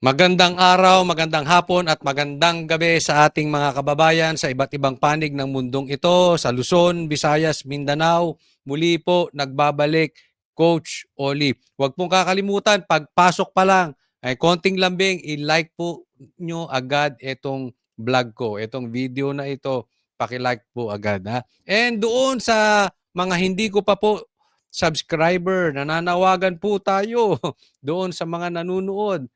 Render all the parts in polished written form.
Magandang araw, magandang hapon at magandang gabi sa ating mga kababayan sa iba't ibang panig ng mundong ito, sa Luzon, Visayas, Mindanao. Muli po nagbabalik Coach Oli. Huwag pong kakalimutan, pagpasok pa lang ay konting lambing, i-like po nyo agad itong vlog ko, itong video na ito, paki-like po agad ha. And doon sa mga hindi ko pa po subscriber, nananawagan po tayo doon sa mga nanonood.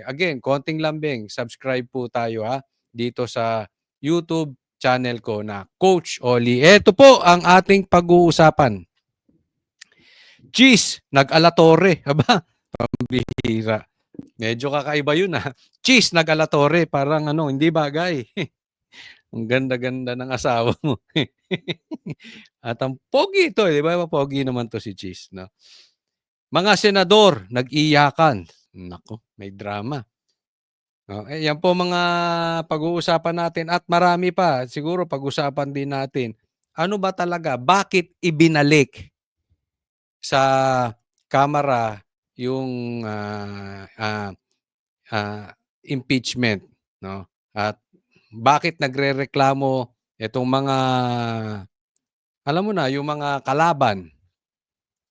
Again, konting lambing, subscribe po tayo ha dito sa YouTube channel ko na Coach Oli. Ito po ang ating pag-uusapan. Cheese, nag-alatore. Aba, pambihira. Medyo kakaiba yun ha. Cheese, nag-alatore. Parang ano, hindi bagay. Ang ganda-ganda ng asawa mo. At ang pogi ito, di ba? Pogi naman to si Cheese. No? Mga senador, nag-iyakan. Nako, may drama. Yan po mga pag-uusapan natin at marami pa. Siguro pag-usapan din natin. Ano ba talaga? Bakit ibinalik sa Kamara yung impeachment? No? At bakit nagrereklamo itong mga, alam mo na, yung mga kalaban?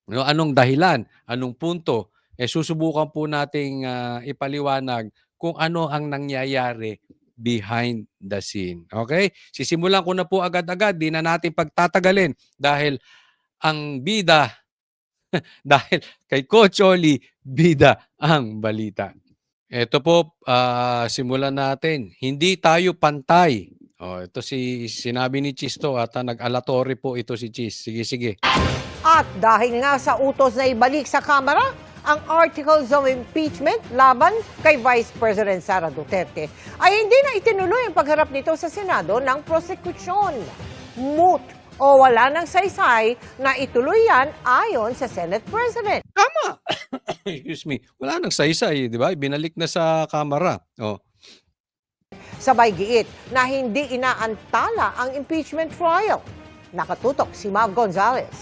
No? Anong dahilan? Anong punto? Susubukan po nating ipaliwanag kung ano ang nangyayari behind the scene. Okay? Sisimulan ko na po agad-agad. Di na natin pagtatagalin dahil ang bida, dahil kay Coach Oli, bida ang balita. Ito po, simulan natin. Hindi tayo pantay. Ito sinabi ni Chisto at nag-alatory po ito si Chis. Sige. At dahil nga sa utos na ibalik sa Kamara ang articles of impeachment laban kay Vice President Sara Duterte, ay hindi na itinuloy ang pagharap nito sa Senado ng prosekusyon. Moot o wala ng saysay na ituloy yan ayon sa Senate President. Tama. Excuse me. Wala nang saysay, di ba? Binalik na sa Kamara. Sabay giit na hindi inaantala ang impeachment trial. Nakatutok si Mav Gonzalez.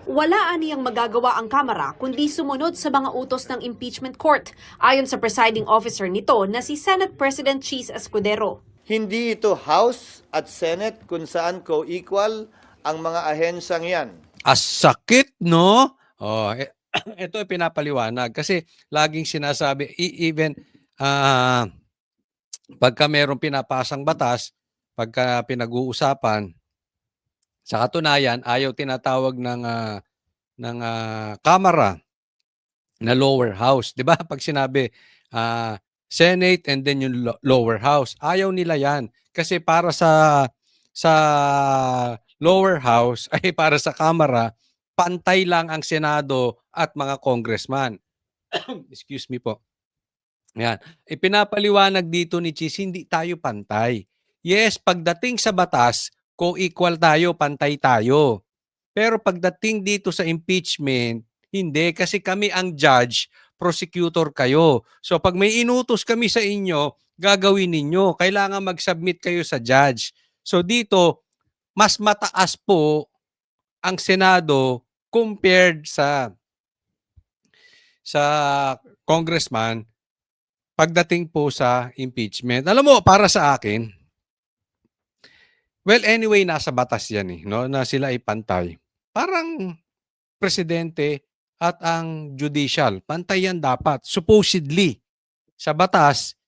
Wala aniyang magagawa ang Kamara kundi sumunod sa mga utos ng impeachment court, ayon sa presiding officer nito na si Senate President Cheese Escudero. Hindi ito House at Senate kung saan co-equal ang mga ahensyang yan. Sakit, no? Ito ay pinapaliwanag kasi laging sinasabi, even pagka mayroong pinapasang batas, pagka pinag-uusapan, sa katunayan, ayaw tinatawag ng Kamara na lower house. Di ba? Pag sinabi Senate and then yung lower house, ayaw nila yan. Kasi para sa lower house ay para sa Kamara, pantay lang ang Senado at mga congressman. Excuse me po. Yan. Ipinapaliwanag dito ni Chis, hindi tayo pantay. Yes, pagdating sa batas, co-equal tayo, pantay tayo. Pero pagdating dito sa impeachment, hindi. Kasi kami ang judge, prosecutor kayo. So pag may inutos kami sa inyo, gagawin ninyo. Kailangan mag-submit kayo sa judge. So dito, mas mataas po ang Senado compared sa congressman pagdating po sa impeachment. Alam mo, para sa akin, well, anyway, nasa batas yan no? Na sila ay pantay. Parang presidente at ang judicial, pantay yan dapat. Supposedly, sa batas,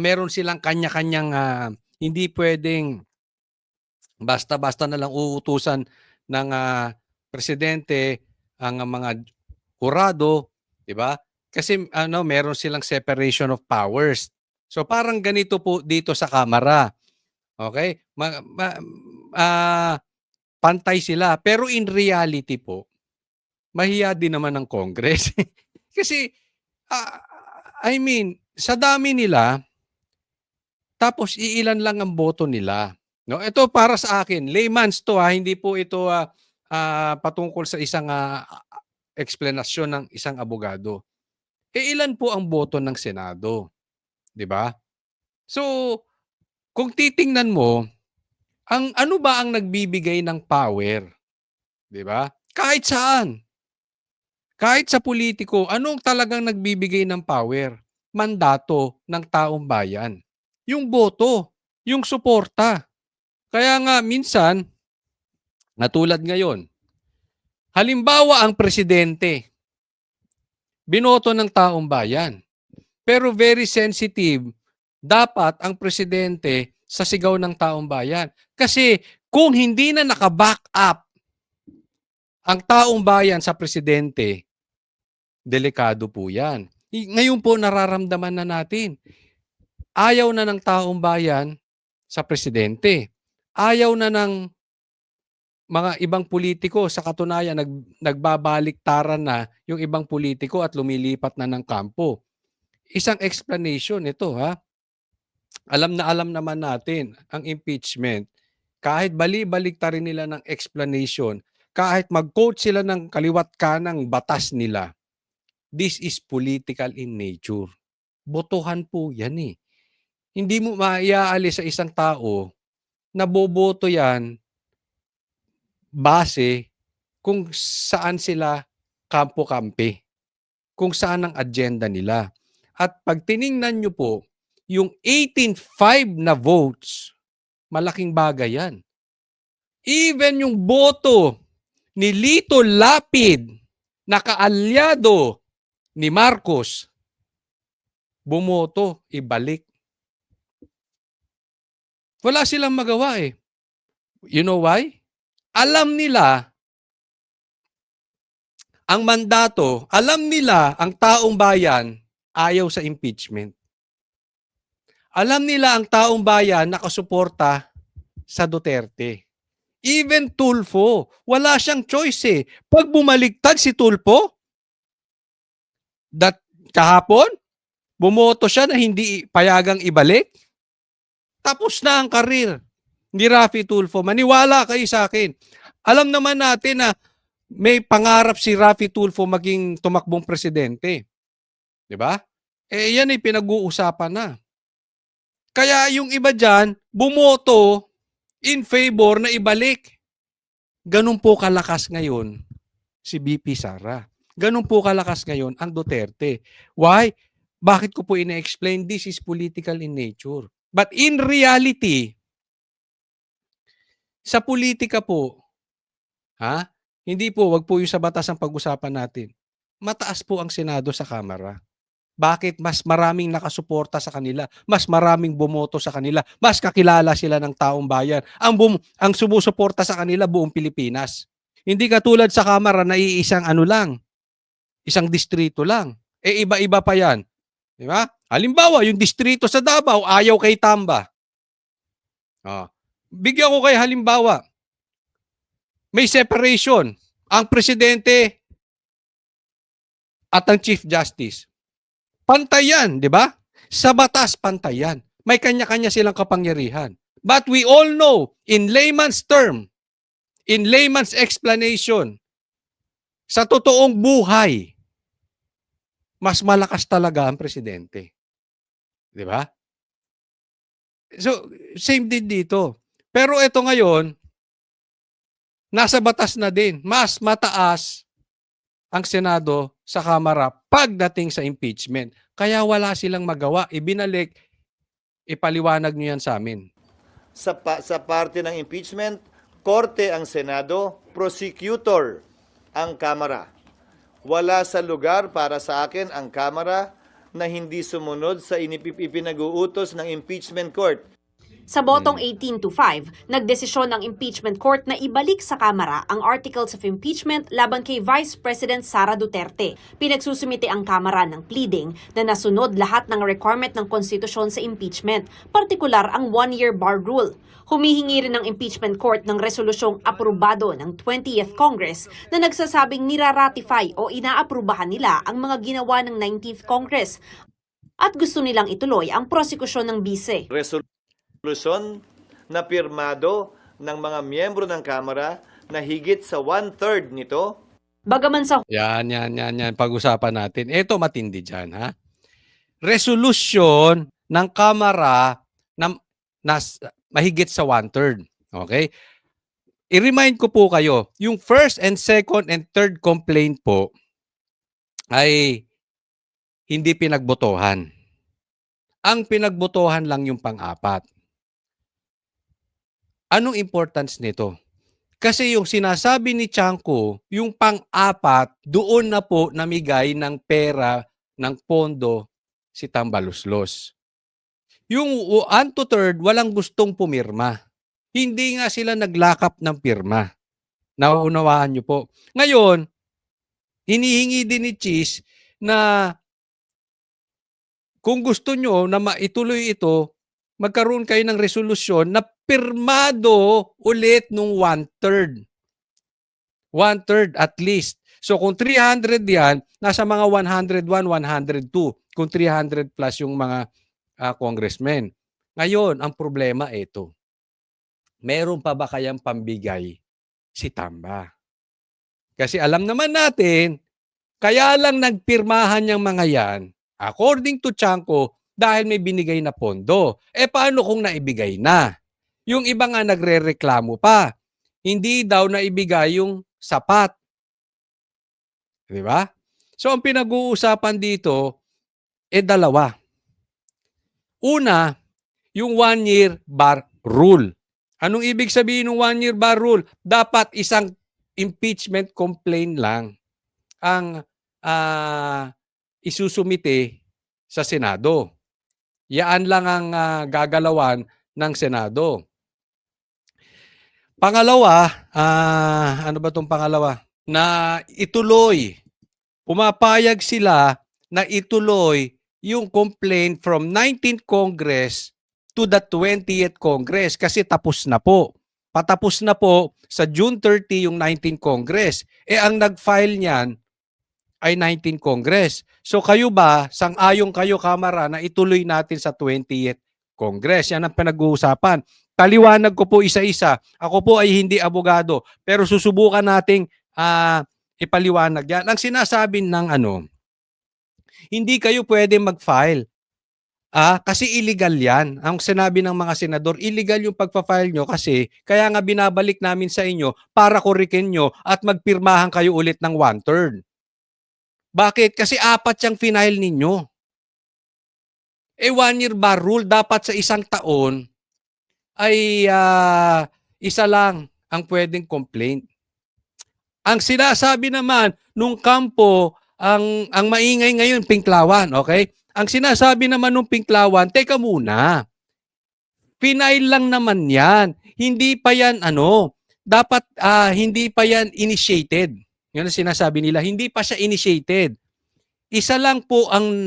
meron silang kanya-kanyang hindi pwedeng basta-basta na lang uutusan ng presidente ang mga hurado, di ba? Kasi meron silang separation of powers. So parang ganito po dito sa Kamara. Okay? Pantay sila. Pero in reality po, mahiya din naman ng Congress. Kasi, I mean, sa dami nila, tapos iilan lang ang boto nila. No, ito para sa akin, layman's to hindi po ito patungkol sa isang eksplanasyon ng isang abogado. Ilan po ang boto ng Senado, 'di ba? So, kung titingnan mo, ano ba ang nagbibigay ng power, 'di ba? Kahit saan. Kahit sa politiko, anong talagang nagbibigay ng power? Mandato ng taong bayan. Yung boto, yung suporta. Kaya nga minsan, natulad ngayon, halimbawa ang presidente, binoto ng taong bayan. Pero very sensitive, dapat ang presidente sa sigaw ng taong bayan. Kasi kung hindi na naka-back up ang taong bayan sa presidente, delikado po yan. Ngayon po nararamdaman na natin, ayaw na ng taong bayan sa presidente. Ayaw na ng mga ibang politiko. Sa katunayan, nagbabaliktaran na yung ibang politiko at lumilipat na ng kampo. Isang explanation ito, ha. Alam na alam naman natin ang impeachment. Kahit bali-baliktarin nila ng explanation, kahit mag-quote sila ng kaliwat kanang batas nila, this is political in nature. Botohan po yan eh. Hindi mo maiaalis sa isang tao na boboto yan base kung saan sila kampo-kampi, kung saan ang agenda nila. At pag tiningnan nyo po, yung 18-5 na votes, malaking bagay yan. Even yung boto ni Lito Lapid na kaalyado ni Marcos, bumoto, ibalik. Wala silang magawa eh. You know why? Alam nila ang mandato, alam nila ang taong bayan ayaw sa impeachment. Alam nila ang taong bayan nakasuporta sa Duterte. Even Tulfo, wala siyang choice eh. Pag bumaliktad si Tulfo, kahapon, bumoto siya na hindi payagang ibalik, tapos na ang karir ni Raffy Tulfo. Maniwala kayo sa akin. Alam naman natin na may pangarap si Raffy Tulfo maging tumakbong presidente. 'Di ba? Eh yan ay pinag-uusapan na. Kaya yung iba dyan, bumoto in favor na ibalik. Ganun po kalakas ngayon si BP Sara. Ganun po kalakas ngayon ang Duterte. Why? Bakit ko po ina-explain? This is political in nature. But in reality, sa politika po, hindi po, wag po yung sa batas ang pag-usapan natin. Mataas po ang Senado sa Kamara. Bakit? Mas maraming nakasuporta sa kanila, mas maraming bumoto sa kanila, mas kakilala sila ng taong bayan. Ang sumusuporta sa kanila buong Pilipinas. Hindi katulad sa Kamara na iisang isang distrito lang. Eh iba-iba pa 'yan. Di ba? Halimbawa, yung distrito sa Davao ayaw kay Tamba. Bigyan ko kayo halimbawa. May separation ang presidente at ang Chief Justice. Pantay yan, di ba? Sa batas, pantay yan. May kanya-kanya silang kapangyarihan. But we all know, in layman's term, in layman's explanation, sa totoong buhay, mas malakas talaga ang presidente. Di ba? So, same din dito. Pero ito ngayon, nasa batas na din. Mas mataas ang Senado sa Kamara pagdating sa impeachment. Kaya wala silang magawa. Ibinalik, ipaliwanag nyo yan sa amin. Sa parte ng impeachment, korte ang Senado, prosecutor ang Kamara. Wala sa lugar para sa akin ang Kamara na hindi sumunod sa ipinag-uutos ng impeachment court. Sa botong 18-5, nagdesisyon ng impeachment court na ibalik sa Kamara ang articles of impeachment laban kay Vice President Sara Duterte. Pinagsusumite ang Kamara ng pleading na nasunod lahat ng requirement ng konstitusyon sa impeachment, partikular ang one-year bar rule. Humihingi rin ng impeachment court ng resolusyong aprobado ng 20th Congress na nagsasabing niraratify o inaaprubahan nila ang mga ginawa ng 19th Congress at gusto nilang ituloy ang prosekusyon ng bise. Resolution na pirmado ng mga miyembro ng Kamara na higit sa 1/3 nito. Bagaman sa Yan. Pag-usapan natin. Ito matindi dyan, ha? Resolution ng Kamara na mahigit sa 1/3. Okay? I-remind ko po kayo, yung first and second and third complaint po, ay hindi pinagbotohan. Ang pinagbotohan lang yung pang-apat. Anong importance nito? Kasi yung sinasabi ni Tiangco, yung pang-apat, doon na po namigay ng pera ng pondo si Tambaluslos. Yung unto third, walang gustong pumirma. Hindi nga sila naglakap ng pirma. Nauunawaan nyo po. Ngayon, hinihingi din ni Cheese na kung gusto nyo na maituloy ito, magkaroon kayo ng resolusyon na pirmado ulit nung one-third. One-third at least. So kung 300 yan, nasa mga 101, 102. Kung 300 plus yung mga congressmen. Ngayon, ang problema ito. Meron pa ba kayang pambigay si Tamba? Kasi alam naman natin, kaya lang nagpirmahan yung mga yan, according to Tiangco, dahil may binigay na pondo. Paano kung naibigay na? Yung iba nga nagre-reklamo pa. Hindi daw naibigay yung sapat. Di ba? So ang pinag-uusapan dito, dalawa. Una, yung 1-year bar rule. Anong ibig sabihin ng 1-year bar rule? Dapat isang impeachment complaint lang ang isusumite sa Senado. Yaan lang ang gagalawan ng Senado. Pangalawa, ano ba itong pangalawa? Na ituloy. Pumapayag sila na ituloy yung complaint from 19th Congress to the 20th Congress kasi tapos na po. Patapos na po sa June 30 yung 19th Congress. Ang nag-file niyan ay 19th Congress. So kayo ba, sang-ayon kayo Kamara na ituloy natin sa 20th Congress? Yan ang pinag-uusapan. Paliwanag ko po isa-isa. Ako po ay hindi abogado, pero susubukan nating ipaliwanag yan. Ang sinasabi ng hindi kayo pwede mag-file. Kasi illegal yan. Ang sinabi ng mga senador, illegal yung pagpa-file nyo kasi kaya nga binabalik namin sa inyo para kurikin nyo at magpirmahan kayo ulit ng 1/3. Bakit? Kasi 4 yung final ninyo. 1-year bar rule, dapat sa isang taon ay isa lang ang pwedeng complaint. Ang sinasabi naman nung kampo, ang maingay ngayon, Pinklawan, okay? Ang sinasabi naman nung Pinklawan, teka muna, final lang naman yan. Hindi pa yan, dapat hindi pa yan initiated. Yun ang sinasabi nila, hindi pa siya initiated. Isa lang po ang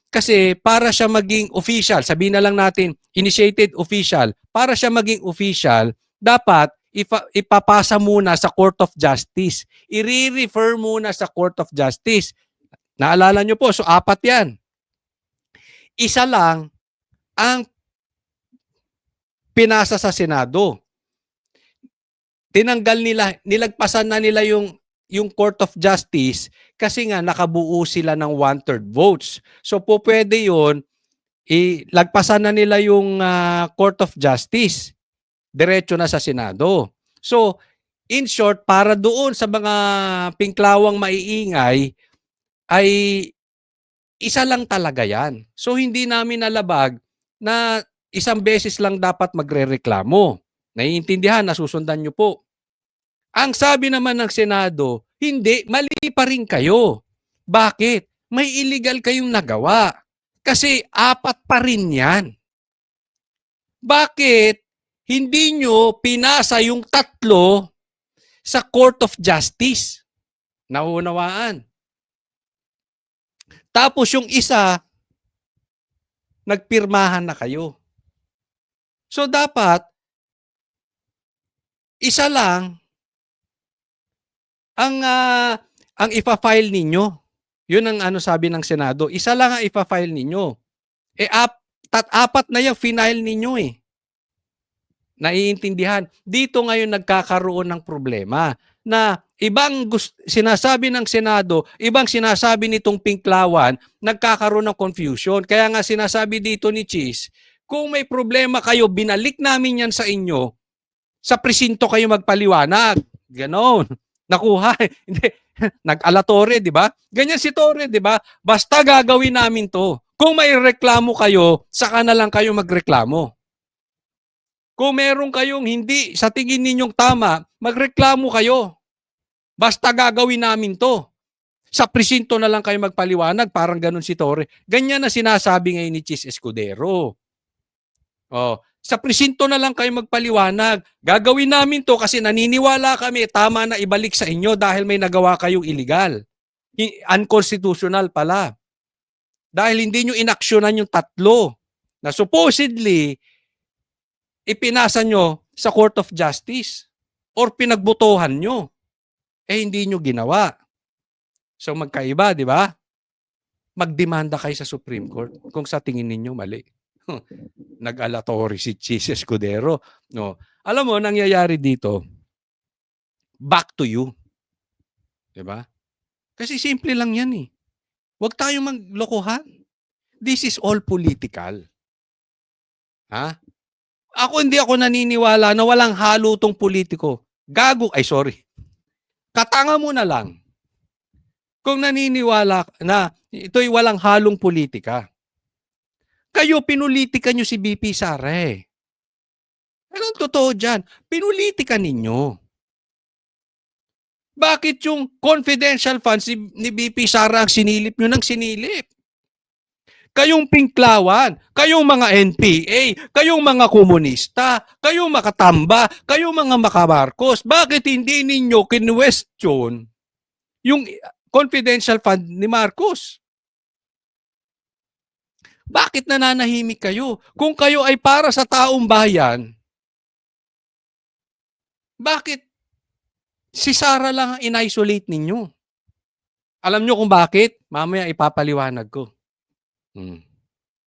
kasi para siya maging official, sabihin na lang natin, initiated official, para siya maging official, dapat ipapasa muna sa Court of Justice. I-refer muna sa Court of Justice. Naalala nyo po, so 4 yan. Isa lang ang pinasa sa Senado. Tinanggal nila, nilagpasan na nila yung Court of Justice kasi nga nakabuo sila ng 1/3 votes. So po pwede yun, ilagpasan na nila yung Court of Justice. Diretso na sa Senado. So, in short, para doon sa mga pinklawang maiingay, ay isa lang talaga yan. So, hindi namin nalabag na isang beses lang dapat magrereklamo. Naiintindihan, nasusundan nyo po. Ang sabi naman ng Senado, hindi, mali pa rin kayo. Bakit? May illegal kayong nagawa. Kasi 4 pa rin yan. Bakit hindi nyo pinasa yung 3 sa Court of Justice? Nauunawaan. Tapos yung isa, nagpirmahan na kayo. So dapat, isa lang ang ipa-file ninyo. Yun ang sabi ng Senado. Isa lang ang ipa-file ninyo. 4 na yung final ninyo eh. Naiintindihan. Dito ngayon nagkakaroon ng problema na ibang sinasabi ng Senado, ibang sinasabi nitong Pinklawan, nagkakaroon ng confusion. Kaya nga sinasabi dito ni Cheese, kung may problema kayo, binalik namin yan sa inyo, sa presinto kayo magpaliwanag. Ganon. Nakuha. Hindi. nag-ala Torre, di ba? Ganyan si Torre, di ba? Basta gagawin namin to. Kung may reklamo kayo, saka na lang kayo magreklamo. Kung meron kayong hindi sa tingin ninyong tama, magreklamo kayo. Basta gagawin namin to. Sa presinto na lang kayo magpaliwanag, parang ganun si Torre. Ganyan na sinasabi ngayon ni Chis Escudero. Oh, sa presinto na lang kayo magpaliwanag. Gagawin namin to kasi naniniwala kami tama na ibalik sa inyo dahil may nagawa kayong illegal. Unconstitutional pala. Dahil hindi nyo inaksyonan yung tatlo na supposedly ipinasa nyo sa Court of Justice or pinagbotohan nyo. Hindi nyo ginawa. So magkaiba, di ba? Magdemanda kayo sa Supreme Court kung sa tingin ninyo mali. Nag-alatori si Chis Escudero. No. Alam mo, nangyayari dito, back to you. Di ba? Kasi simple lang yan eh. Huwag tayong maglokohan. This is all political. Ha? Hindi ako naniniwala na walang halo tong politiko. Katanga mo na lang. Kung naniniwala na ito'y walang halong politika. Kayo, pinulitika nyo si BP Sara eh. Anong totoo dyan? Pinulitika ninyo. Bakit yung confidential funds ni BP Sara ang sinilip nyo ng sinilip? Kayong Pinklawan, kayong mga NPA, kayong mga komunista, kayong makatamba, kayong mga makamarcos, bakit hindi ninyo kinwestiyon yung confidential fund ni Marcos? Bakit nananahimik kayo? Kung kayo ay para sa taong bayan, bakit si Sara lang ang in-isolate ninyo? Alam nyo kung bakit? Mamaya ipapaliwanag ko.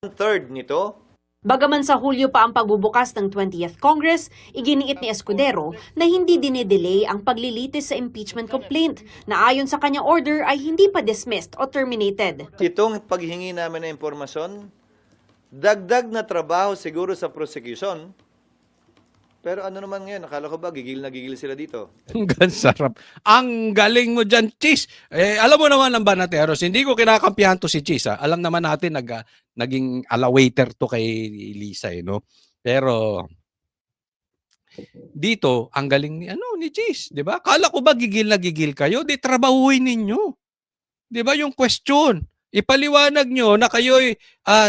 Third nito, Bagaman sa Hulyo pa ang pagbubukas ng 20th Congress, iginiit ni Escudero na hindi dinedelay ang paglilitis sa impeachment complaint na ayon sa kanyang order ay hindi pa dismissed o terminated. itong paghingi namin ng impormasyon, dagdag na trabaho siguro sa prosecution. Pero ano naman ngayon, akala ko ba gigil na gigil sila dito? Ang sarap. Ang galing mo dyan, Chis. Alam mo naman ang Banateros, hindi ko kinakampihan to si Chis. Alam naman natin naging alawaiter to kay Lisa. No? Pero dito, ang galing ni Chis. Diba? Kala ko ba gigil na gigil kayo? Di trabahuin ninyo. Diba yung question? Ipaliwanag nyo na kayo'y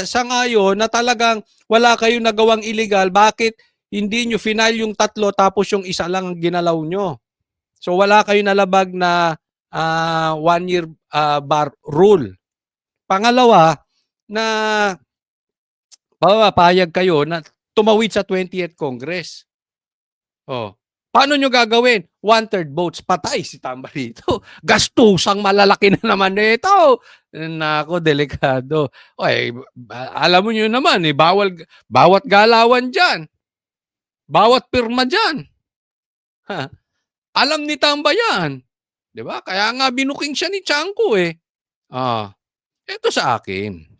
sa ngayon na talagang wala kayong nagawang illegal. Bakit hindi nyo final yung tatlo tapos yung isa lang ang ginalaw nyo? So wala kayong nalabag na 1-year bar rule. Pangalawa, na papayag kayo na tumawid sa 20th Congress. Oh. Paano nyo gagawin? 1/3 votes. Patay si Tamba rito. Gastusang malalaki na naman nito. Nako, delikado. Alam mo nyo naman, bawat galawan dyan. Bawat pirma dyan. Alam ni Tamba yan. Diba? Kaya nga binuking siya ni Chanco eh. Ito sa akin.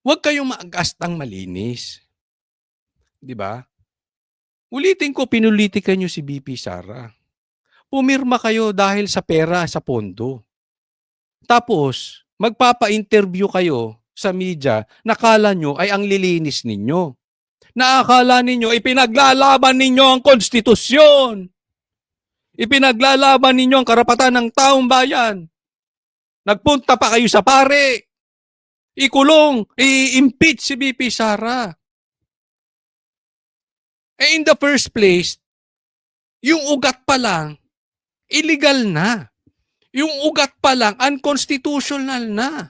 Huwag kayong maagastang malinis. Diba? Ulitin ko, pinulitikan nyo si BP Sara. Pumirma kayo dahil sa pera, sa pondo. Tapos, magpapa-interview kayo sa media, nakala nyo ay ang lilinis ninyo. Naakala ninyo, ipinaglalaban ninyo ang konstitusyon. Ipinaglalaban ninyo ang karapatan ng taong bayan. Nagpunta pa kayo sa pare. Ikulong, i-impeach si BP Sara. In the first place, yung ugat pa lang, illegal na. Yung ugat pa lang, unconstitutional na.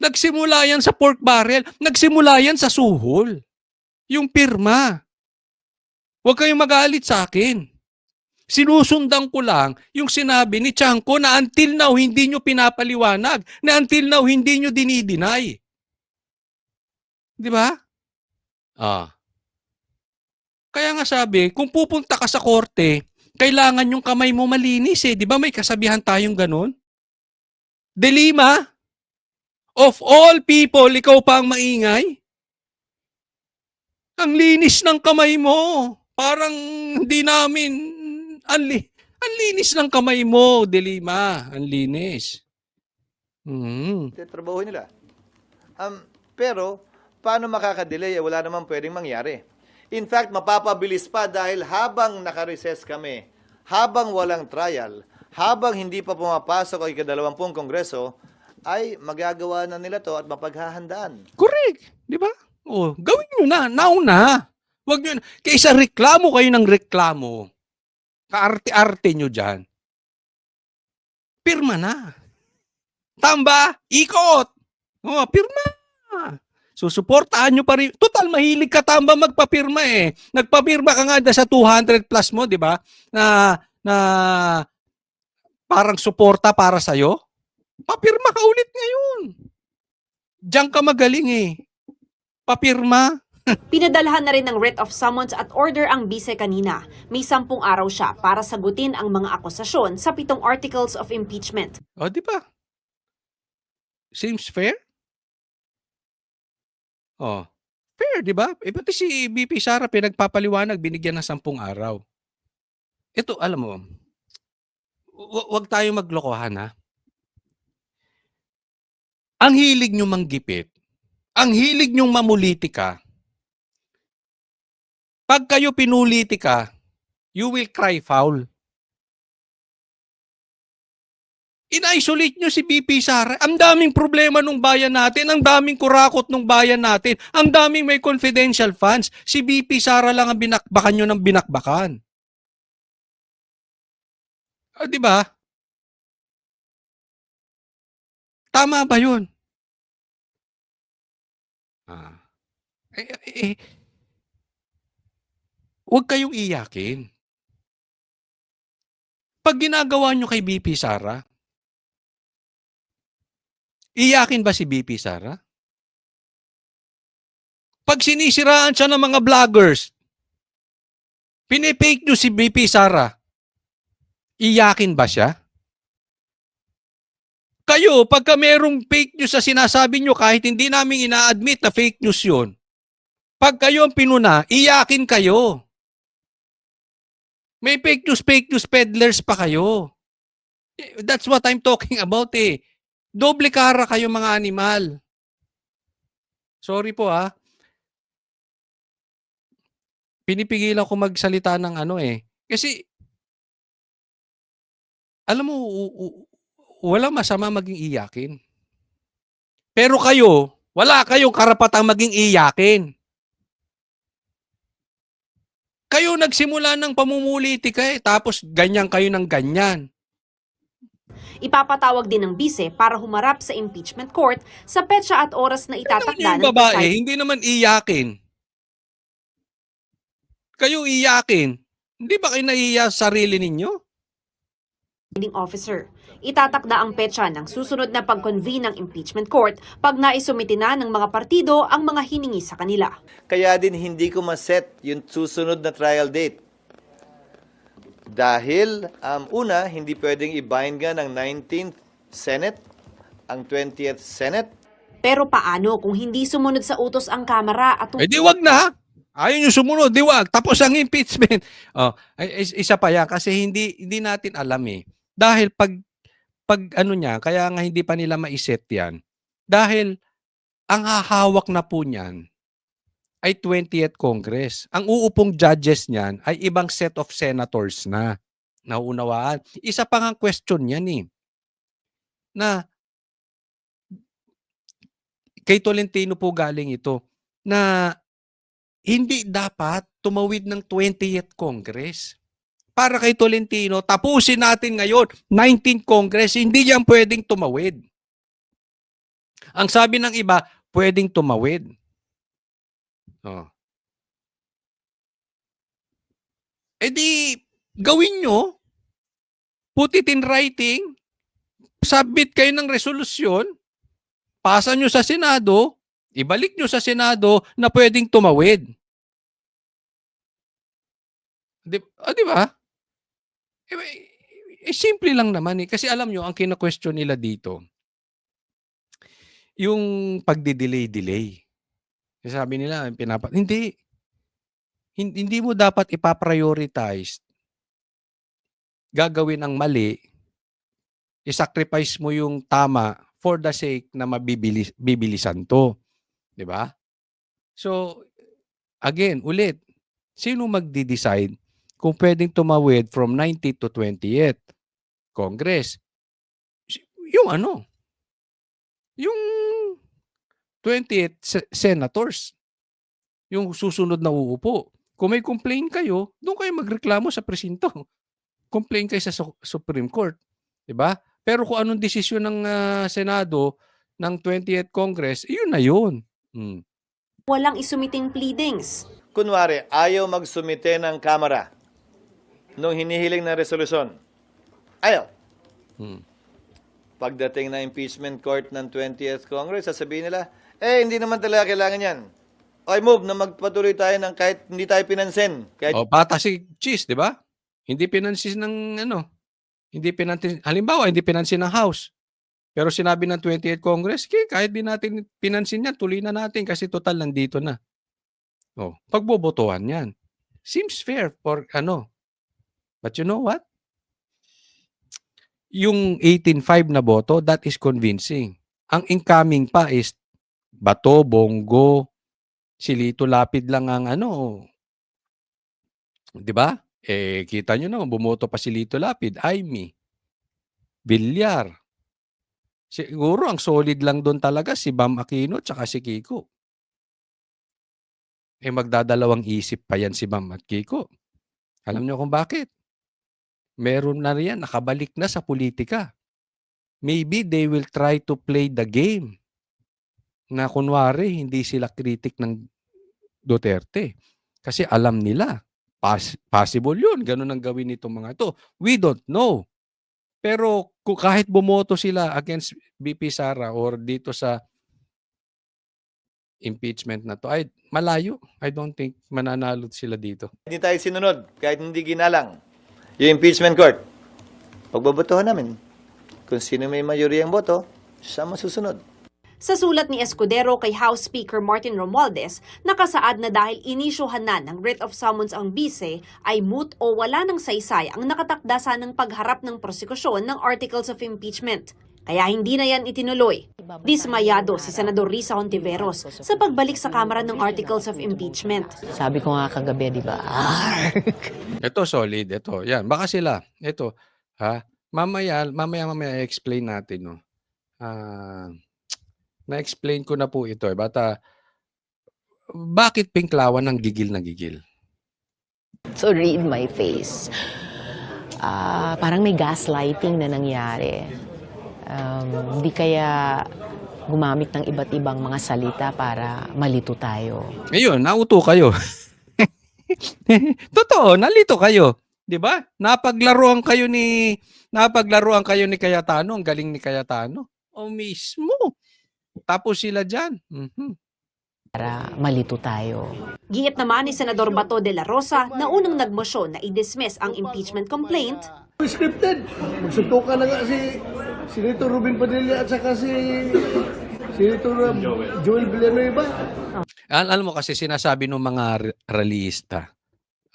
Nagsimula yan sa pork barrel. Nagsimula yan sa suhol. Yung pirma. Huwag kayong magalit sa akin. Sinusundan ko lang yung sinabi ni Chanco na until now hindi nyo pinapaliwanag, na until now hindi nyo dinidinay. Di ba? Kaya nga sabi, kung pupunta ka sa korte, kailangan yung kamay mo malinis eh. Di ba may kasabihan tayong ganun? De Lima, of all people, ikaw pa ang maingay? Ang linis ng kamay mo. Parang hindi namin, Ang linis ng kamay mo, Dilima. Ang linis. Mhm. trabaho nila. Pero, paano makakadelay? Wala naman pwedeng mangyari. In fact, mapapabilis pa dahil habang nakareses kami, habang walang trial, habang hindi pa pumapasok ang ika-20 Kongreso, ay magagawa na nila to at mapaghahandaan. Correct. Di ba? Oh, gawin nyo na. Nauna. Wag nyo na. Kaysa reklamo kayo ng reklamo, kaarte-arte nyo dyan, pirma na. Tamba, ikot. Oh, pirma. Susuportahan nyo pa rin. Total, mahilig ka tamba magpapirma eh. Nagpapirma ka nga sa 200 plus mo, di ba? Na parang suporta para sa'yo. Papirma ka ulit ngayon. Diyan ka magaling eh. Papirma. Pinadalhan na rin ng writ of summons at order ang bise kanina. May 10 araw siya para sagutin ang mga akusasyon sa 7 articles of impeachment. O, di ba? Seems fair? Oh, fair, di ba? Eh, pati si BP Sara pinagpapaliwanag, binigyan ng 10 araw. Ito, alam mo, wag tayo maglokohan ha. Ang hilig nyo manggipit, ang hilig nyong mamulitika, pag kayo pinulitika, you will cry foul. In-isolate nyo si BP Sara. Ang daming problema nung bayan natin, ang daming kurakot nung bayan natin, ang daming may confidential funds. Si BP Sara lang ang binakbakan nyo ng binakbakan. Ah, di ba? Tama ba yun? Ah. Huwag kayong iyakin. Pag ginagawa nyo kay BP Sara, iyakin ba si BP Sara? Pag sinisiraan siya ng mga vloggers, pinipake nyo si BP Sara, iyakin ba siya? Kayo, pagka merong fake news sa sinasabi nyo, kahit hindi namin ina-admit na fake news yun, pag kayo ang pinuna, iyakin kayo. May fake news peddlers pa kayo. That's what I'm talking about eh. Doble kara kayo mga animal. Sorry po ah. Pinipigilan ko magsalita ng ano eh. Kasi, alam mo, walang masama maging iyakin. Pero kayo, wala kayong karapatang maging iyakin. Kayo nagsimula ng pamumulitika eh, tapos ganyan kayo ng ganyan. Ipapatawag din ng bise para humarap sa impeachment court sa petsa at oras na itatakda Yung ng babae, presiding hindi naman iyakin. Kayo iyakin. Hindi ba kayo naiiyak sa sarili ninyo? officer. Itatakda ang petsa ng susunod na pag-convene ng impeachment court pag naisumiti na ng mga partido ang mga hiningi sa kanila. Kaya din hindi ko maset yung susunod na trial date. Dahil, una, hindi pwedeng i-bind nga ng 19th Senate, ang 20th Senate. Pero paano kung hindi sumunod sa utos ang Kamara at Eh di wag na. Ayaw nyo sumunod, di wag. Tapos ang impeachment. Oh, isa pa yan kasi hindi natin alam eh. Dahil pag ano niya, kaya nga hindi pa nila maiset yan. Dahil ang hahawak na po niyan ay 20th Congress. Ang uupong judges niyan ay ibang set of senators na. Nauunawaan. Isa pa nga question yan eh. Na kay Tolentino po galing ito na hindi dapat tumawid ng 20th Congress. Para kay Tolentino, tapusin natin ngayon, 19th Congress, hindi yan pwedeng tumawid. Ang sabi ng iba, pwedeng tumawid. Oh. E di, gawin nyo, put it in writing, submit kayo ng resolusyon, pasa nyo sa Senado, ibalik nyo sa Senado na pwedeng tumawid. Di ba? Simple lang naman eh. Kasi alam nyo, ang kina-question nila dito, yung pagdi-delay-delay. Sabi nila, hindi mo dapat ipaprioritize gagawin ang mali, i-sacrifice mo yung tama for the sake na bibilisan 'to, 'di ba? So, again, ulit, sino magde-decide kung puwedeng tumawid from 19th to 20th? Congress. Yung ano, yung 20th senators, yung susunod na uupo. Kung may complain kayo, do'n kayo magreklamo sa presinto. Complain kayo sa Supreme Court, 'di ba? Pero kung anong desisyon ng, Senado ng 20th Congress, iyon na yun. Walang isumiting pleadings. Kunwari, ayaw magsumite ng Kamara nung hinihiling na resolusyon. Ayaw. Hmm. Pagdating na impeachment court ng 20th Congress, sasabihin nila, hindi naman talaga kailangan yan. I move na magpatuloy tayo ng kahit hindi tayo pinansin. Kahit O bata si Cheese, 'di ba? Hindi pinansin ng ano, hindi pinansin halimbawa, hindi pinansin ng House. Pero sinabi ng 20th Congress, kahit di natin pinansin 'yan, tuloy na natin kasi total nandito na. Oh, pagbobotohan 'yan. Seems fair for ano. But you know what? Yung 18-5 na boto, that is convincing. Ang incoming pa is Bato, Bongo, si Lito Lapid lang ang ano, 'di ba? Kita nyo naman, bumoto pa si Lito Lapid, Amy, Villar. Siguro ang solid lang doon talaga si Bam Aquino tsaka si Kiko. Magdadalawang isip pa yan si Bam at Kiko. Alam nyo kung bakit? Meron na riyan, nakabalik na sa politika. Maybe they will try to play the game na kunwari hindi sila kritik ng Duterte. Kasi alam nila, possible yun, ganun ang gawin nitong mga ito. We don't know. Pero kahit bumoto sila against VP Sara or dito sa impeachment na to, ay malayo. I don't think mananalo sila dito. hindi tayo sinunod, kahit hindi ginalang yung impeachment court. Pagbobotohan namin, kung sino may mayoryang boto, siya masusunod. Sa sulat ni Escudero kay House Speaker Martin Romualdez, nakasaad na dahil inisyuhan na ng writ of summons ang bise, ay moot o wala ng saysay ang nakatakda ng pagharap ng prosekusyon ng articles of impeachment. Kaya hindi na yan itinuloy. Dismayado si Senador Risa Hontiveros sa pagbalik sa Kamara ng articles of impeachment. Sabi ko nga kagabi, di ba? Ito solid, ito. Yan, baka sila. Ito, ha? Mamaya explain natin, no. Na-explain ko na po ito, bata bakit Pinklawan ng gigil na gigil? So read my face. Parang may gaslighting na nangyari. Hindi kaya gumamit ng iba't ibang mga salita para malito tayo. Ngayon, nauto kayo. Totoo, nalito kayo. 'Di ba? Napaglaruan kayo ni Cayetano, ang galing ni Cayetano. O mismo. Tapos sila diyan. Para malito tayo. Giit naman ni Senador Bato de la Rosa na unang nagmosyon na i-dismiss ang impeachment complaint. Scripted. Magsuntukan na nga si Senator Ruben Padilla at saka si Senator Joel Villanueva. Alam mo kasi sinasabi ng mga realista,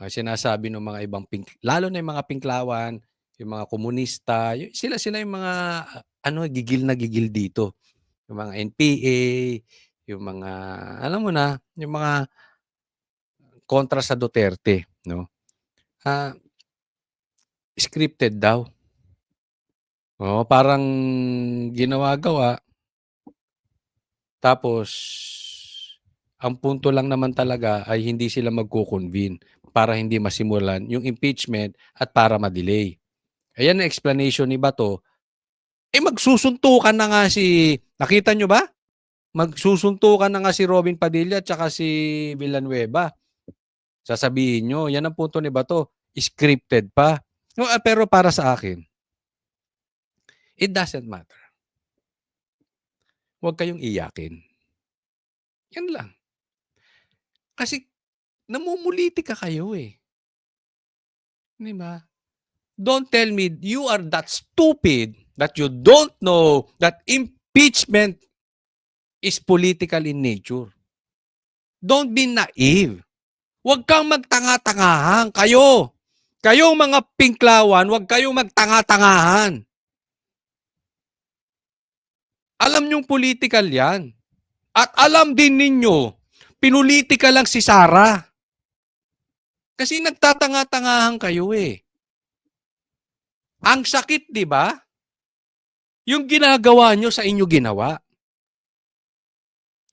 sinasabi ng mga ibang lalo na yung mga Pinklawan, yung mga komunista, sila yung mga gigil na gigil dito. Yung mga NPA, yung mga alam mo na, yung mga kontra sa Duterte, no? Scripted daw. Parang ginawa-gawa. Tapos ang punto lang naman talaga ay hindi sila magko-convene para hindi masimulan yung impeachment at para ma-delay. Ayan ang explanation ni Bato. Magsusuntukan na nga nakita nyo ba? Magsusuntukan na nga si Robin Padilla at saka si Villanueva. Sasabihin nyo, yan ang punto ni Bato. Scripted pa. No, pero para sa akin, it doesn't matter. Huwag kayong iyakin. Yan lang. Kasi namumulitika kayo eh. Di ba? Don't tell me you are that stupid that you don't know that impeachment is political in nature. Don't be naive. Huwag kang magtanga-tangahan kayo. Kayong mga pinklawan, huwag kayong magtanga-tangahan. Alam niyong political yan. At alam din ninyo, pinulitika lang si Sara. Kasi nagtatanga-tangahan kayo eh. Ang sakit, di ba? Yung ginagawa nyo sa inyo ginawa.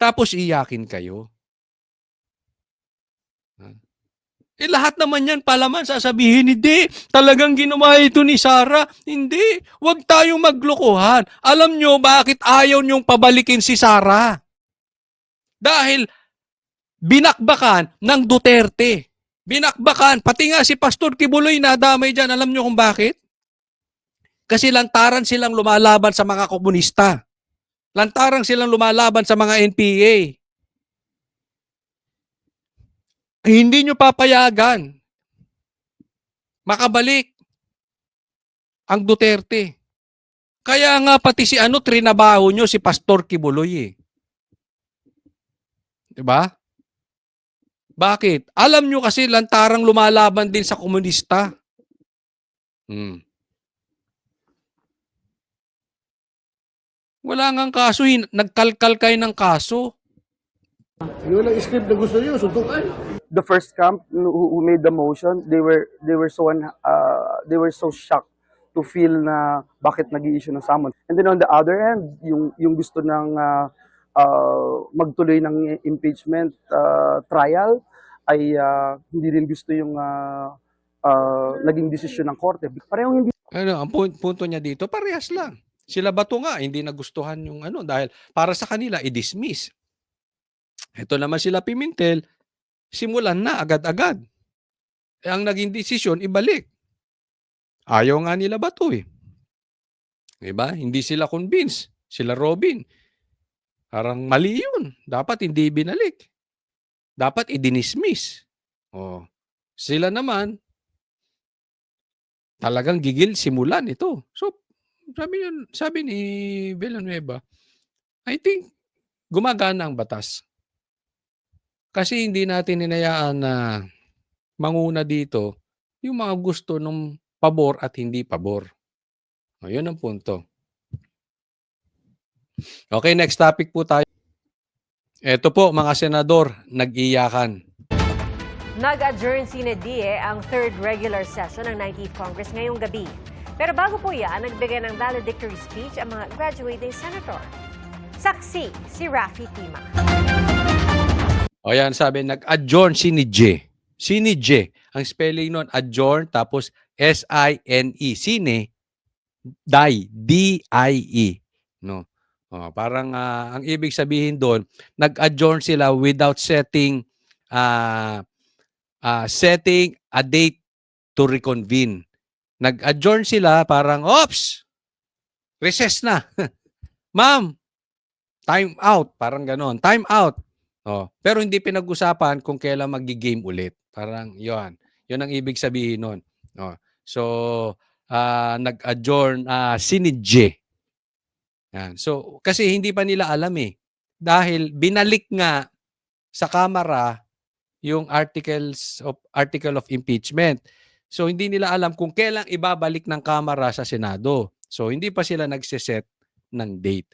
Tapos iyakin kayo. Lahat naman yan palaman sasabihin, hindi, talagang ginawa ito ni Sara. Hindi, huwag tayong maglokohan. Alam nyo bakit ayaw nyong pabalikin si Sara? Dahil binakbakan ng Duterte. Binakbakan, pati nga si Pastor Kibuloy nadamay dyan. Alam nyo kung bakit? Kasi lantaran silang lumalaban sa mga komunista. Lantaran silang lumalaban sa mga NPA. Hindi nyo papayagan makabalik ang Duterte. Kaya nga pati si trinabaho nyo si Pastor Kibuloy eh. Diba? Bakit? Alam nyo kasi lantarang lumalaban din sa komunista. Wala ngang kaso, nagkalkal kayo ng kaso. Yun ang script na gusto niyo, suntukan. The first camp who made the motion, they were so shocked to feel na bakit nag-i-issue ng summons. And then on the other end, yung gusto ng magtuloy ng impeachment trial ay hindi rin gusto yung naging desisyon ng korte. Parehong hindi. Ang punto niya dito, parehas lang. Sila Bato nga, hindi nagustuhan yung dahil para sa kanila, i-dismiss. Ito naman sila Pimentel, simulan na agad-agad. Ang naging desisyon, ibalik. Ayaw nga nila Bato eh. Diba? Hindi sila convinced. Sila Robin. Parang mali yun. Dapat hindi binalik. Dapat i-dismiss. Oh. Sila naman, talagang gigil simulan ito. So, sabi ni Villanueva, I think gumagana ang batas. Kasi hindi natin hinayaan na manguna dito yung mga gusto ng pabor at hindi pabor. O, yun ang punto. Okay, next topic po tayo. Ito po, mga senador, nag-iyakan. Nag-adjourn sine Die ang third regular session ng 19th Congress ngayong gabi. Pero bago po yan, nagbigay ng valedictory speech ang mga graduating senator. Saksi si Raffy Tima. O yan, sabi, nag-adjourn sine Die. Sine Die. Ang spelling nun, adjourn, tapos S-I-N-E. Sine, die, D-I-E. No? O, parang ang ibig sabihin doon, nag-adjourn sila without setting a date to reconvene. Nag-adjourn sila parang, oops, recess na. Ma'am, time out. Parang ganon, time out. Oh, pero hindi pinag-usapan kung kailan magi-game ulit. Parang yon. Yon ang ibig sabihin nun. Oh, so, nag-adjourn sinidje. Yan. So, kasi hindi pa nila alam eh. Dahil binalik nga sa Kamara yung article of impeachment. So, hindi nila alam kung kailan ibabalik ng Kamara sa Senado. So, hindi pa sila nagsiset ng date.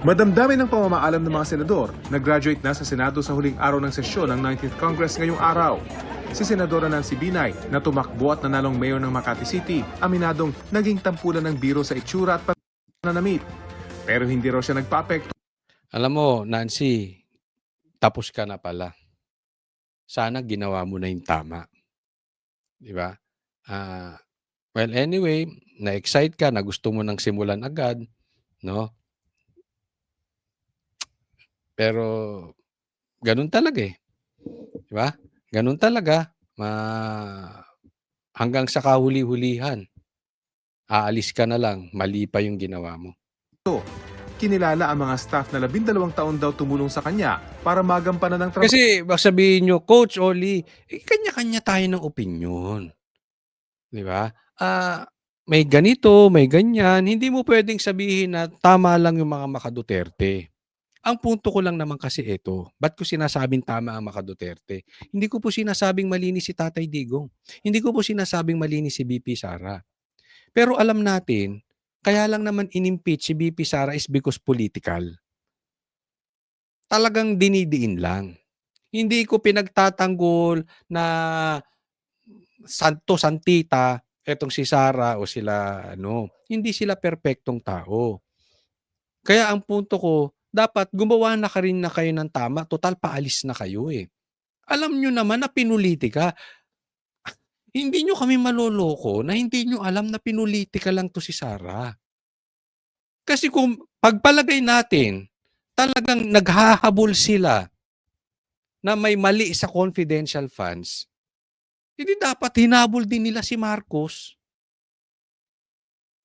Madamdamin ang pamamaalam ng mga senador. Nag-graduate na sa Senado sa huling araw ng sesyon ng 19th Congress ngayong araw. Si Senadora Nancy Binay na tumakbo at nanalong mayor ng Makati City, aminadong naging tampulan ng biro sa itsura at pananamit. Pero hindi raw siya nagpa-apekto. Alam mo, Nancy, tapos ka na pala. Sana ginawa mo na yung tama. Di ba? Well, anyway, na-excite ka, na gusto mo nang simulan agad, no? Pero, ganun talaga eh. Di ba? Ganun talaga. Hanggang sa kahuli-hulihan. Aalis ka na lang, mali pa yung ginawa mo. Kinilala ang mga staff na 12 taon daw tumulong sa kanya para magampanan ng trabaho. Kasi baka sabihin nyo, Coach Oli, kanya-kanya tayo ng opinion. Di ba? May ganito, may ganyan. Hindi mo pwedeng sabihin na tama lang yung mga maka-Duterte. Ang punto ko lang naman kasi ito, ba't ko sinasabing tama ang Maka Duterte? Hindi ko po sinasabing malinis si Tatay Digong. Hindi ko po sinasabing malinis si BP Sara. Pero alam natin, kaya lang naman inimpeach si BP Sara is because political. Talagang dinidiin lang. Hindi ko pinagtatanggol na santo santita etong si Sara o sila ano, hindi sila perpektong tao. Kaya ang punto ko, dapat gumawa na ka rin na kayo ng tama, total paalis na kayo eh. Alam nyo naman na pinulitika. Hindi nyo kami maloloko na hindi nyo alam na pinulitika lang to si Sara. Kasi kung pagpalagay natin, talagang naghahabol sila na may mali sa confidential funds, hindi dapat hinabol din nila si Marcos.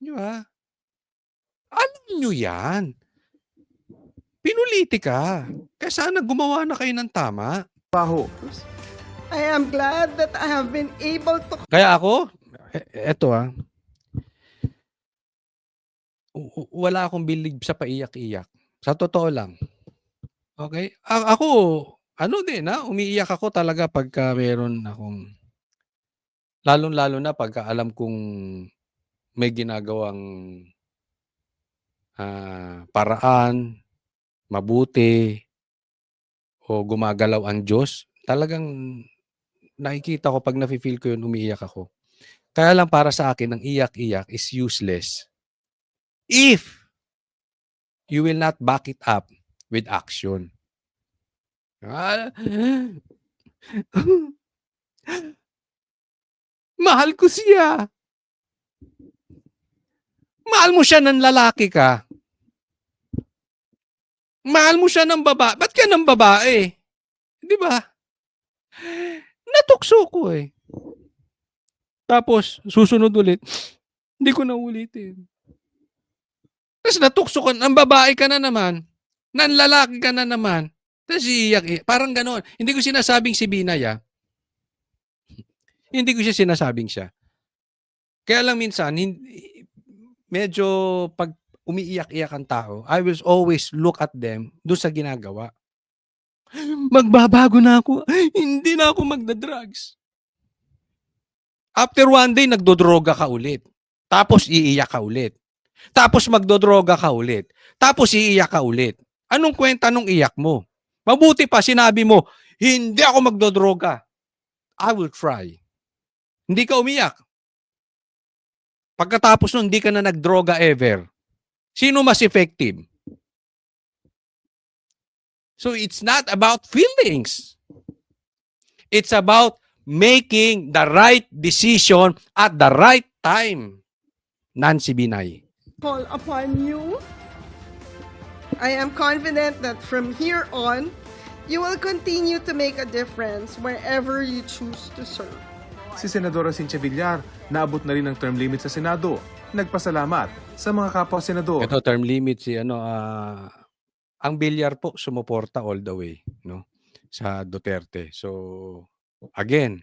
Di ba? Alam nyo yan. Pinulitika. Kaya sana gumawa na kayo ng tama. Baho. I am glad that I have been able to Kaya ako, eto wala akong bilib sa paiyak-iyak. Sa totoo lang. Okay? Ako, ano din umiiyak ako talaga pagka meron akong, lalong-lalo na pagka alam kong may ginagawang paraan, mabuti, o gumagalaw ang Diyos. Talagang nakikita ko pag nafe-feel ko yun, umiiyak ako. Kaya lang para sa akin, ang iyak-iyak is useless if you will not back it up with action. Mahal ko siya. Mahal mo siya ng lalaki ka. Mahal mo siya ng babae. Ba't ka ng babae? Di ba? Natukso ko eh. Tapos, susunod ulit. Hindi ko na ulitin. Tapos natukso ka, ng babae ka na naman. Ng lalaki ka na naman. Tapos iiyak. Parang ganon. Hindi ko sinasabing si Binay Hindi ko siya sinasabing siya. Kaya lang minsan, medyo pag umiiyak-iyak ang tao, I will always look at them doon sa ginagawa. Magbabago na ako. Hindi na ako magda-drugs. After one day, nagdodroga ka ulit. Tapos iiyak ka ulit. Tapos magdodroga ka ulit. Tapos iiyak ka ulit. Anong kwenta nung iyak mo? Mabuti pa sinabi mo, hindi ako magdodroga. I will try. Hindi ka umiyak. Pagkatapos nun, hindi ka na nagdroga ever. Sino mas effective? So it's not about feelings. It's about making the right decision at the right time. Nancy Binay. call upon you. I am confident that from here on, you will continue to make a difference wherever you choose to serve. Si Senadora Cynthia Villar, naabot na rin ang term limit sa Senado. Nagpasalamat sa mga kapwa-senador. Ito, term limit si ang Villar po sumuporta all the way, no? Sa Duterte. So, again,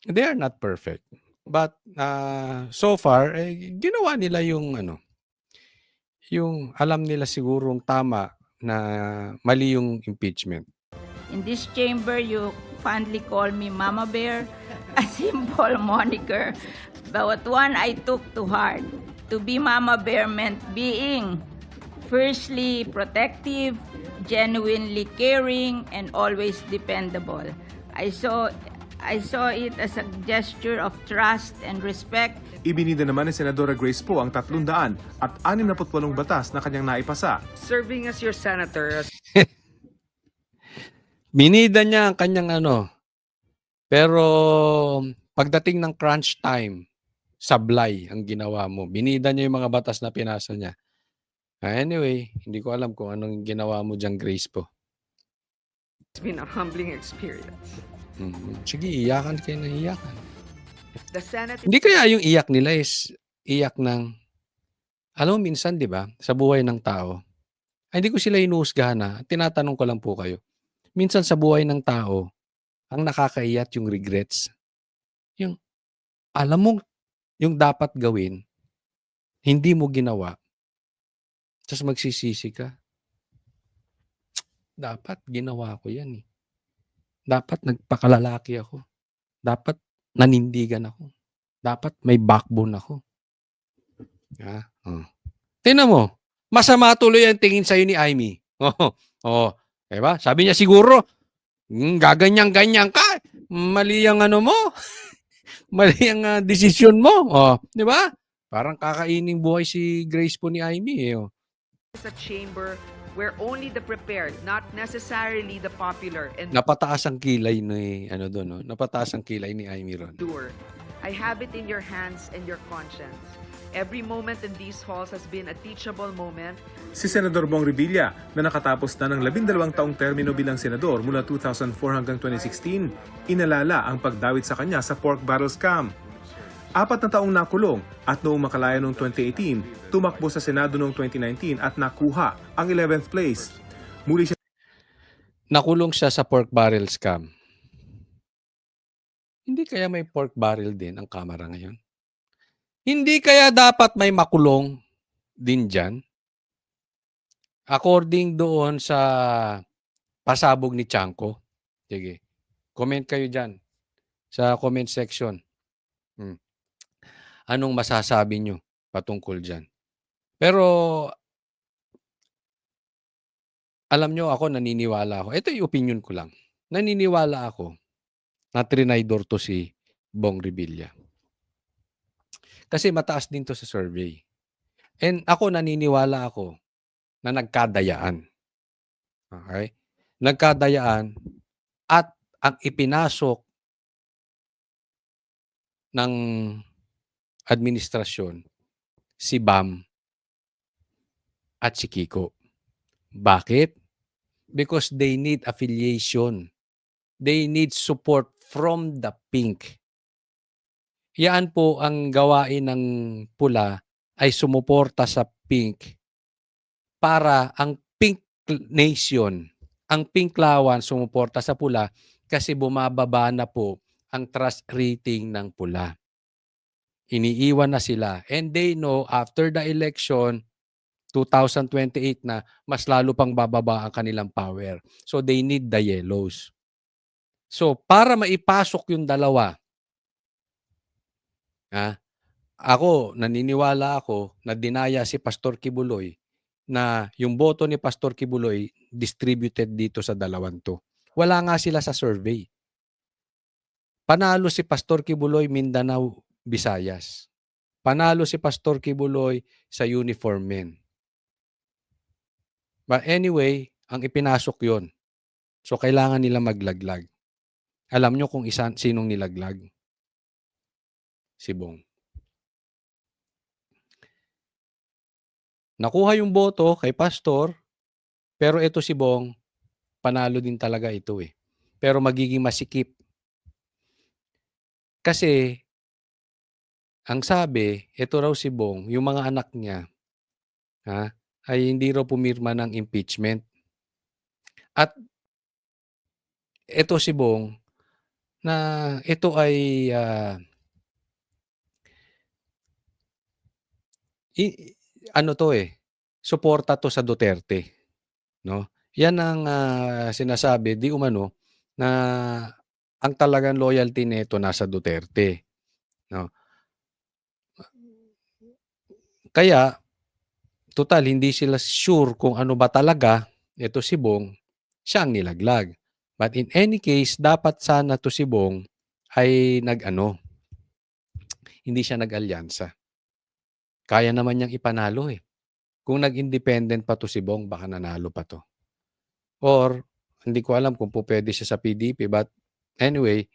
they are not perfect. But so far, ginawa nila yung yung alam nila sigurong tama na mali yung impeachment. In this chamber, you fondly call me Mama Bear, a simple moniker, but one I took to heart. To be Mama Bear meant being fiercely protective, genuinely caring, and always dependable. I saw it as a gesture of trust and respect. Ibinida naman ni Senadora Grace Poe ang 300 at 68 batas na kanyang naipasa. Serving as your senator. Binida niya ang kanyang pero pagdating ng crunch time, sablay ang ginawa mo. Binida niya yung mga batas na pinasa niya. Anyway, hindi ko alam kung anong ginawa mo dyan, Grace Poe. It's been a humbling experience. Sige, iyakan kayo ng iyakan. The Senate. Hindi kaya yung iyak nila is iyak ng, alam mo minsan, di ba, sa buhay ng tao, hindi ko sila inuusgahan tinatanong ko lang po kayo. Minsan sa buhay ng tao, ang nakakaiyat yung regrets. Yung, alam mo, yung dapat gawin, hindi mo ginawa, Tapos magsisisi ka. Dapat ginawa ko yan eh. Dapat nagpakalalaki ako. Dapat nanindigan ako. Dapat may backbone ako. Tingnan mo, masama tuloy ang tingin sa'yo ni Amy. Diba? Sabi niya siguro, gaganyan-ganyan ka. Mali ang ano mo. Mali ang desisyon mo. Di ba? Parang kakaining buhay si Grace po ni Amy. It's a chamber where only the prepared, not necessarily the popular, Napataas ang kilay ni Napataas ang kilay ni Amy ron. endure. I have it in your hands and your conscience. Every moment in these halls has been a teachable moment. Si Senador Bong Revilla na nakatapos na ng 12 taong termino bilang senador mula 2004 hanggang 2016, inalala ang pagdawit sa kanya sa pork barrel scam. 4 na taong nakulong at noong makalaya noong 2018, tumakbo sa Senado noong 2019 at nakuha ang 11th place. Muli siya Nakulong siya sa pork barrel scam. Hindi kaya may pork barrel din ang Kamara ngayon? Hindi kaya dapat may makulong din dyan? According doon sa pasabog ni Chanco. Sige, comment kayo dyan sa comment section. Anong masasabi nyo patungkol dyan? Pero alam nyo ako, naniniwala ako. Ito yung opinion ko lang. Naniniwala ako na trinaydor to si Bong Revilla. Kasi mataas din to sa survey. And ako, naniniwala ako na nagkadayaan. Okay? Nagkadayaan at ang ipinasok ng administrasyon si Bam at si Kiko. Bakit? Because they need affiliation. They need support from the pink. Yan po ang gawain ng pula ay sumuporta sa pink para ang pink nation, ang pink lawan sumuporta sa pula kasi bumababa na po ang trust rating ng pula. Iniiwan na sila and they know after the election 2028 na mas lalo pang bababa ang kanilang power. So they need the yellows. So para maipasok yung dalawa, ako, naniniwala ako na dinaya si Pastor Kibuloy na yung boto ni Pastor Kibuloy distributed dito sa dalawang to. Wala nga sila sa survey. Panalo si Pastor Kibuloy, Mindanao, Visayas. Panalo si Pastor Kibuloy sa uniform men. But anyway, ang ipinasok yon. So kailangan nila maglaglag. Alam nyo kung sinong nilaglag? Si Bong. Nakuha yung boto kay Pastor, pero ito si Bong, panalo din talaga ito eh. Pero magiging masikip. Kasi, ang sabi, ito raw si Bong, yung mga anak niya, ay hindi raw pumirma ng impeachment. At ito si Bong, na ito ay suporta to sa Duterte, no? Yan ang sinasabi di umano na ang talagang loyalty nito nasa Duterte, no? Kaya total hindi sila sure kung ano ba talaga ito si Bong, siya ang nilaglag. But in any case, dapat sana to si Bong ay hindi siya nag-alyansa. Kaya naman niyang ipanalo eh. Kung nag-independent pa to si Bong, baka nanalo pa to. Or, hindi ko alam kung pwede siya sa PDP. But anyway,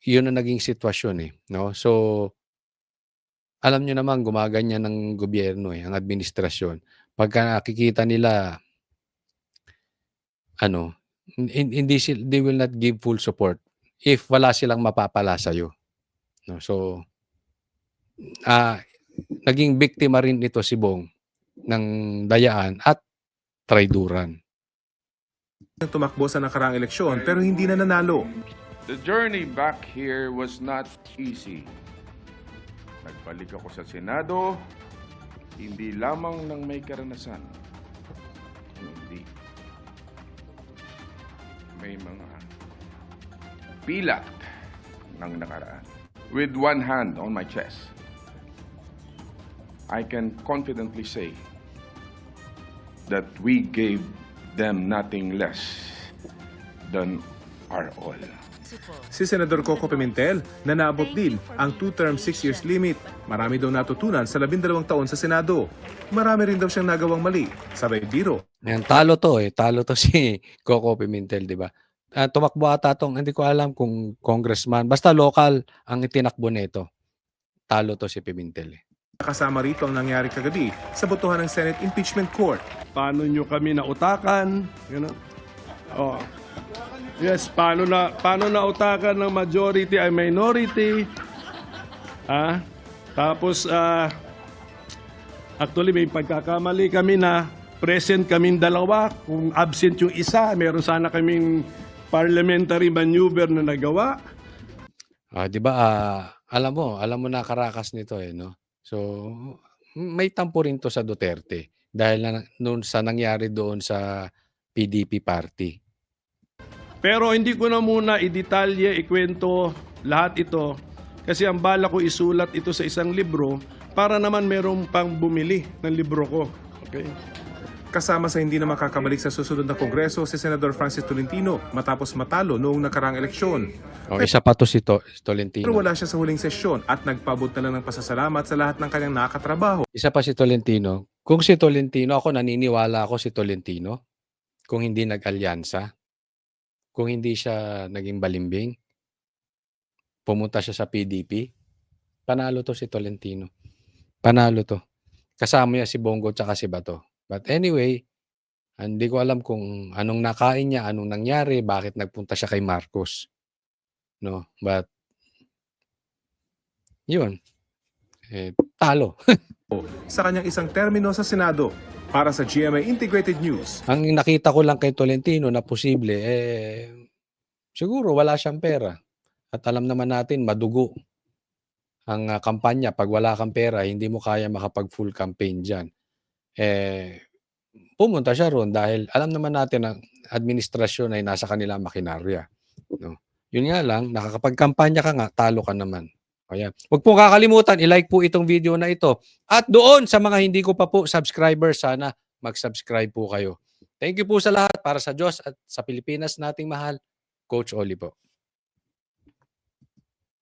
yun ang naging sitwasyon eh. No? So, alam nyo naman, gumaganyan ng gobyerno eh, ang administrasyon. Pagka nakikita nila, they will not give full support if wala silang mapapala sa'yo. No? So, naging biktima rin ito si Bong ng dayaan at traiduran. tumakbo sa nakaraang eleksyon pero hindi na nanalo. The journey back here was not easy. Nagbalik ako sa Senado hindi lamang ng may karanasan, hindi. May mga pilat ng nakaraan. With one hand on my chest, I can confidently say that we gave them nothing less than our all. Si Senador Coco Pimentel na naabot din ang 2-term 6 years limit. Marami daw natutunan sa 12 taon sa Senado. Marami rin daw siyang nagawang mali. Sabay biro. Yan, talo to Talo to si Coco Pimentel, di ba? Tumakbo ata tong, hindi ko alam kung congressman. Basta local ang itinakbo nito. Talo to si Pimentel. Kasama rito ang nangyari kagabi sa botohan ng Senate Impeachment Court. Paano nyo kami nautakan? Oh. Yes, paano nautakan ng majority ay minority? Tapos, actually may pagkakamali kami na present kaming dalawa. Kung absent yung isa, meron sana kaming parliamentary maneuver na nagawa. Di ba, alam mo nakarakas nito no? So, may tampo rin to sa Duterte dahil noon sa nangyari doon sa PDP party. Pero hindi ko na muna i-detalye, ikwento lahat ito kasi ang bala ko isulat ito sa isang libro para naman merong pang bumili ng libro ko. Okay? Kasama sa hindi na makakabalik sa susunod na kongreso si Senador Francis Tolentino matapos matalo noong nakaraang eleksyon. Isa pa to si Tolentino. Pero wala siya sa huling sesyon at nagpaabot na lang ng pasasalamat sa lahat ng kanyang nakatrabaho. Isa pa si Tolentino. Kung si Tolentino, ako naniniwala ako si Tolentino kung hindi nag-alyansa, kung hindi siya naging balimbing, pumunta siya sa PDP, panalo to si Tolentino. Panalo to. Kasama niya si Bongo tsaka si Bato. But anyway, hindi ko alam kung anong nakain niya, anong nangyari, bakit nagpunta siya kay Marcos. No, but yun. Talo. Sa kanyang isang termino sa Senado para sa GMA Integrated News. Ang nakita ko lang kay Tolentino na posible, siguro wala siyang pera. At alam naman natin, madugo ang kampanya. Pag wala kang pera, hindi mo kaya makapag-full campaign dyan. Pumunta siya ron dahil alam naman natin ang administrasyon ay nasa kanila makinarya. No? Yun nga lang, nakakapag-kampanya ka nga, talo ka naman. Ayan. Huwag po kakalimutan, i-like po itong video na ito. At doon sa mga hindi ko pa po subscribers, sana mag-subscribe po kayo. Thank you po sa lahat. Para sa Diyos at sa Pilipinas nating mahal, Coach Oli po.